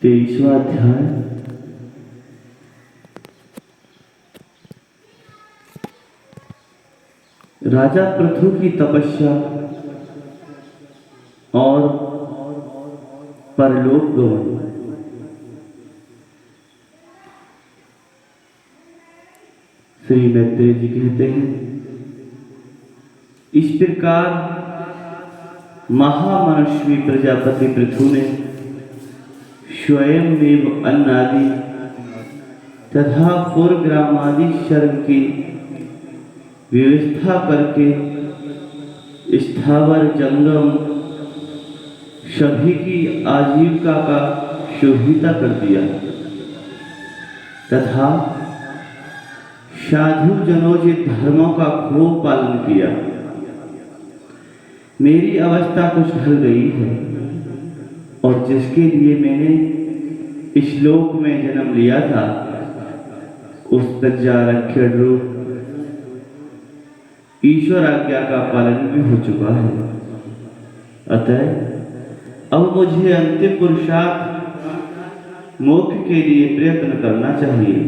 23वां अध्याय। राजा पृथु की तपस्या और परलोक गमन। श्री मैत्रेय जी कहते हैं, इस प्रकार महामनस्वी प्रजापति पृथु ने स्वयं अन्न आदि तथा पूर्वग्रामादि शरण की व्यवस्था करके स्थावर जंगम सभी की आजीविका का शोभिता कर दिया तथा साधु जनोचित धर्मों का खूब पालन किया। मेरी अवस्था कुछ ढल गई है और जिसके लिए मैंने इस लोक में जन्म लिया था उस प्रजारक्षण रूप ईश्वर आज्ञा का पालन भी हो चुका है। अतः अब मुझे अंतिम पुरुषार्थ मोक्ष के लिए प्रयत्न करना चाहिए।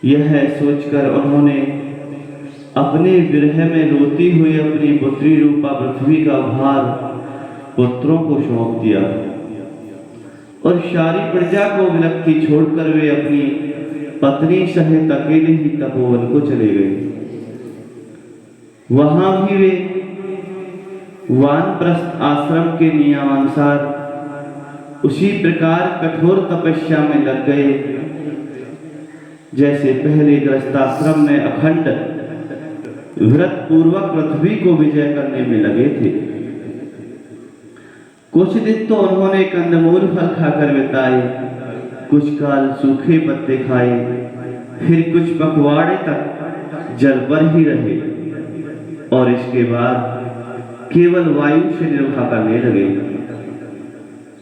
यह सोचकर उन्होंने अपने विरह में रोती हुई अपनी पुत्री रूपा पृथ्वी का भार पुत्रों को सौंप दिया और सारी प्रजा को विलक्ति छोड़कर वे अपनी पत्नी सहित अकेले ही तपोवन को चले गए। वहां भी वे वानप्रस्थ आश्रम के नियमानुसार उसी प्रकार कठोर तपस्या में लग गए जैसे पहले गृहस्थाश्रम में अखंड व्रत पूर्वक पृथ्वी को विजय करने में लगे थे। कुछ दिन तो उन्होंने कंदमूल फल खाकर बिताए, कुछ काल सूखे पत्ते खाए, फिर कुछ पखवाड़े तक जल पर ही रहे और इसके बाद केवल वायु से निर्वाह करने लगे।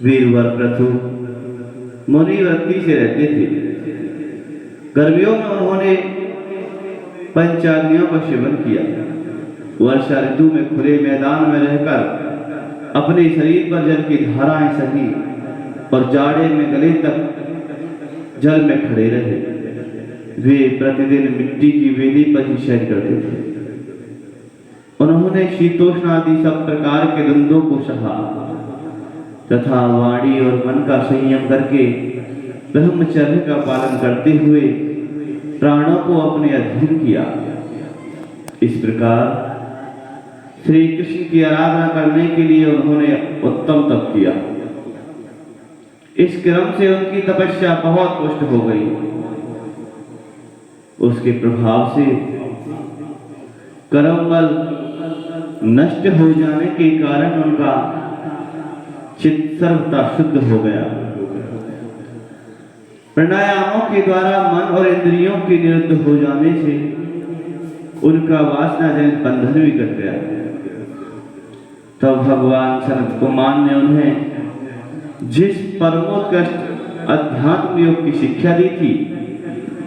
वीरवर पृथु मुनिवृत्ति से रहते थे। गर्मियों में उन्होंने पंचाग्नियों का सेवन किया। वर्षा ऋतु में खुले मैदान में रहकर अपने शरीर पर जल की धाराएं सही और जाड़े में गले तक जल में खड़े रहे। वे प्रतिदिन मिट्टी की वेदी पर ही शयन करते थे। उन्होंने शीतोष्ण आदि सब प्रकार के द्वंद्वों को सहा तथा वाणी और मन का संयम करके ब्रह्मचर्य का पालन करते हुए प्राणों को अपने अधीन किया। इस प्रकार श्री कृष्ण की आराधना करने के लिए उन्होंने उत्तम तप किया। इस क्रम से उनकी तपस्या बहुत पुष्ट हो गई। उसके प्रभाव से कर्म बल नष्ट हो जाने के कारण उनका चित्त सर्वथा शुद्ध हो गया। प्राणायामों के द्वारा मन और इंद्रियों के निरुद्ध हो जाने से उनका वासना जनित बंधन भी कट गया। तब भगवान सनत कुमार ने उन्हें जिस परमोत्कृष्ट अध्यात्म योग की शिक्षा दी थी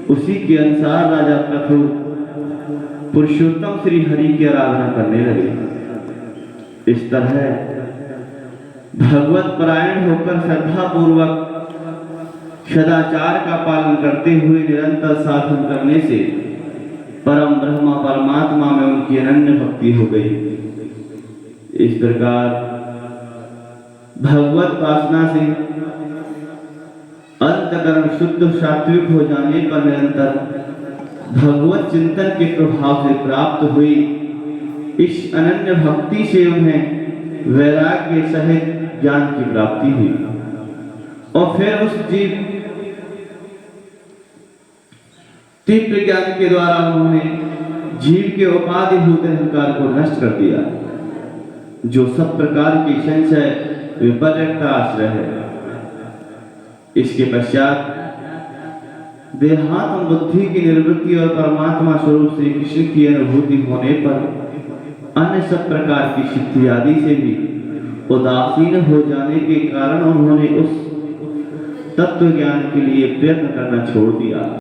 उसी के अनुसार राजा पृथु पुरुषोत्तम श्री हरि की आराधना करने लगे। इस तरह भगवत परायण होकर श्रद्धा पूर्वक सदाचार का पालन करते हुए निरंतर साधन करने से परम ब्रह्मा परमात्मा में उनकी अनन्य भक्ति हो गई। इस प्रकार भगवत वासना से अंतकरण शुद्ध सात्विक हो जाने पर निरंतर भगवत चिंतन के प्रभाव से प्राप्त हुई इस अनन्य भक्ति से उन्हें वैराग्य सहित ज्ञान की प्राप्ति हुई और फिर उस जीव तीव्र ज्ञान के द्वारा उन्होंने जीव के उपाधिभूत अहंकार को नष्ट कर दिया जो सब प्रकार की संशय विपर्यक्त का आश्रय है। इसके पश्चात देहात्म बुद्धि की निवृत्ति और परमात्मा स्वरूप श्री कृष्ण की अनुभूति होने पर अन्य सब प्रकार की सिद्धि आदि से भी उदासीन हो जाने के कारण उन्होंने उस तत्व ज्ञान के लिए प्रयत्न करना छोड़ दिया।